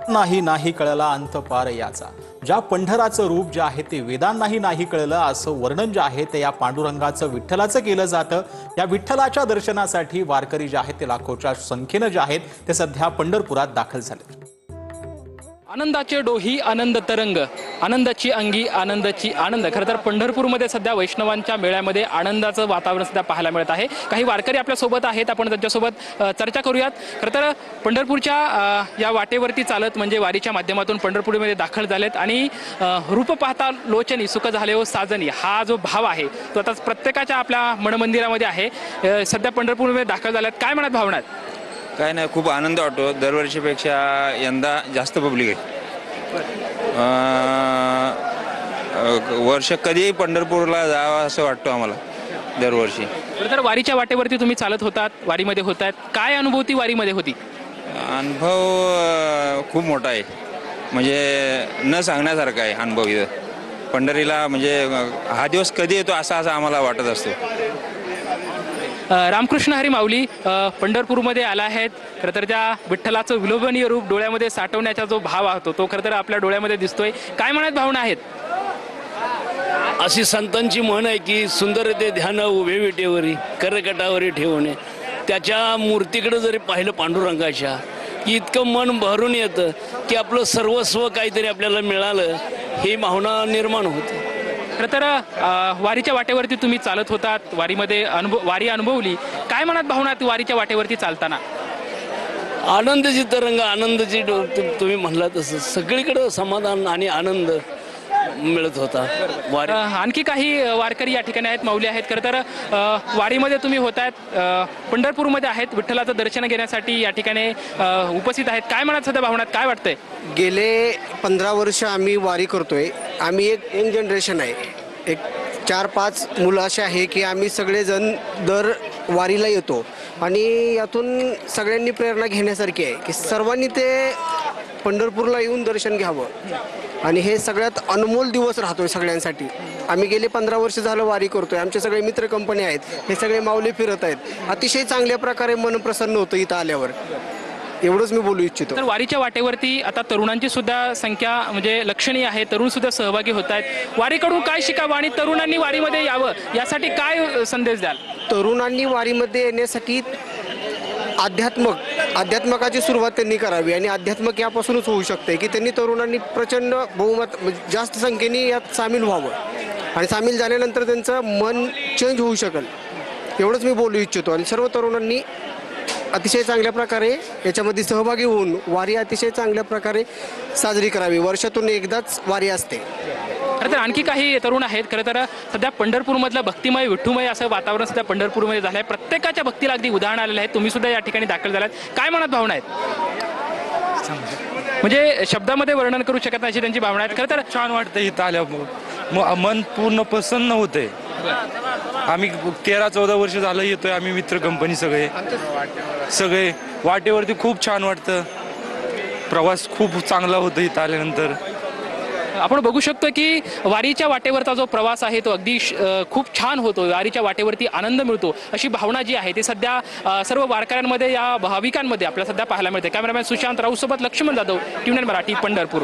नाही नाही कळला अंत पार याचा। ज्या पंढराचं रूप जे आहे ते वेदांनाही नाही कळलं असं वर्णन जे आहे ते या पांडुरंगाचं विठ्ठलाचं केलं जातं। या विठ्ठलाच्या दर्शनासाठी वारकरी जे आहेत ते लाखोच्या संख्येने जे आहेत ते सध्या पंढरपुरात दाखल झाले। आनंदाचे डोही आनंद तरंग, आनंदाची अंगी आनंदाची आनंद। खरं तर पंढरपूरमध्ये सध्या वैष्णवांच्या मेळ्यामध्ये आनंदाचं वातावरण सध्या पाहायला मिळत आहे। काही वारकरी आपल्या सोबत आहेत, आपण त्यांच्यासोबत चर्चा करूयात। खरं तर पंढरपूरच्या या वाटेवरती चालत म्हणजे वारीच्या माध्यमातून पंढरपूरमध्ये दाखल झालेत आणि रूप पाहता लोचनी सुख झाले हो साजनी हा जो भाव आहे तो आता प्रत्येकाच्या आपल्या मनमंदिरामध्ये आहे। सध्या पंढरपूरमध्ये दाखल झाल्यात, काय मनात भावना आहेत? काय नाही, खूप आनंद वाटतो। दरवर्षीपेक्षा यंदा जास्त पब्लिक आहे। वर्ष कधी पंढरपूरला जावं असं वाटतं आम्हाला दरवर्षी। तर वारीच्या वाटेवरती तुम्ही चालत होतात, वारीमध्ये होतात, काय अनुभूती वारीमध्ये होती? अनुभव खूप मोठा आहे, म्हणजे न सांगण्यासारखा आहे अनुभव। इथं पंढरीला म्हणजे हा दिवस कधी येतो असं आम्हाला वाटत असतो। रामकृष्ण हरी माऊली पंढरपूरमध्ये आला आहेत। खरं तर त्या विठ्ठलाचं विलोभनीय रूप डोळ्यामध्ये साठवण्याचा जो भाव आहे तो खरं तर आपल्या डोळ्यामध्ये दिसतोय। काय मनात भावना आहेत? अशी संतांची म्हण आहे की सुंदर ते ध्यान उभे विटेवरी करकटावरी ठेवणे। त्याच्या मूर्तीकडे जरी पाहिलं पांडुरंगाच्या की इतकं मन भरून येतं की आपलं सर्वस्व काहीतरी आपल्याला मिळालं ही भावना निर्माण होते। खरं तर वारीच्या वाटेवरती तुम्ही चालत होतात, वारीमध्ये वारी अनुभवली, काय मनात भावना आहेत वारीच्या वाटेवरती चालताना? आनंदाची तरंग, आनंदाची तुम्ही म्हणला तसं सगळीकडे समाधान आणि आनंद मिळत होता। आणखी काही वारकरी या ठिकाणी आहेत, माऊली आहेत। खरं तर वारीमध्ये तुम्ही होतायत, पंढरपूरमध्ये आहेत, विठ्ठलाचं दर्शन घेण्यासाठी या ठिकाणी उपस्थित आहेत। काय मनात सध्या भावना, काय वाटतंय? गेले 15 वर्ष आम्ही वारी करतोय। आम्ही एक यंग जनरेशन आहे, एक 4-5 मुलं असे आहे की आम्ही सगळेजण दर वारीला येतो आणि यातून सगळ्यांनी प्रेरणा घेण्यासारखी आहे की सर्वांनी ते पंढरपूरला येऊन दर्शन घ्यावं आणि हे सगळ्यात अनमोल दिवस राहतोय सगळ्यांसाठी। आम्ही गेले 15 वर्ष झालं वारी करतोय, आमचे सगळे मित्र कंपनी आहेत, हे सगळे माऊली फिरत आहेत। अतिशय चांगल्या प्रकारे मन प्रसन्न होतं इथं आल्यावर, एवढंच मी बोलू इच्छितो। तर वारीच्या वाटेवरती आता तरुणांची सुद्धा संख्या म्हणजे लक्षणीय आहे, तरुण सुद्धा सहभागी होत आहेत। वारीकडून काय शिकावं आणि तरुणांनी वारीमध्ये यावं यासाठी काय संदेश द्याल? तरुणांनी वारीमध्ये येण्यासाठी अध्यात्मकाची सुरुवात त्यांनी करावी आणि अध्यात्मक यापासूनच होऊ शकते की त्यांनी तरुणांनी प्रचंड बहुमत जास्त संख्येने यात सामील व्हावं आणि सामील झाल्यानंतर त्यांचं मन चेंज होऊ शकेल, एवढंच मी बोलू इच्छितो। आणि सर्व तरुणांनी अतिशय चांगल्या प्रकारे याच्यामध्ये सहभागी होऊन वारी अतिशय चांगल्या प्रकारे साजरी करावी। वर्षातून एकदाच वारी असते। खरं तर आणखी काही तरुण आहेत। खरं तर सध्या पंढरपूरमधलं भक्तिमय विठ्ठुमय असं वातावरण सध्या पंढरपूरमध्ये झालं आहे। प्रत्येकाच्या भक्तीला अगदी उदाहरण आलेलं आहे। तुम्ही सुद्धा या ठिकाणी दाखल झालात, काय मनात भावना आहेत? म्हणजे शब्दामध्ये वर्णन करू शकत नाही अशी त्यांची भावना आहेत। खरं तर छान वाटतं इथं आल्यावर, मन पूर्ण प्रसन्न होते। आम्ही 13-14 वर्ष झालं येतोय, आम्ही मित्र कंपनी सगळे वाटेवरती खूप छान वाटतं। प्रवास खूप चांगला होतो इथं आल्यानंतर। आपण बघू शकतो की वारीच्या वाटेवरचा जो प्रवास आहे तो अगदी खूप छान होतो, वारीच्या वाटेवरती आनंद मिळतो अशी भावना जी आहे ती सध्या सर्व वारकऱ्यांमध्ये या भाविकांमध्ये आपल्याला सध्या पाहायला मिळते। कॅमेरामॅन सुशांत राऊत सोबत लक्ष्मण जाधव, TVN मराठी, पंढरपूर।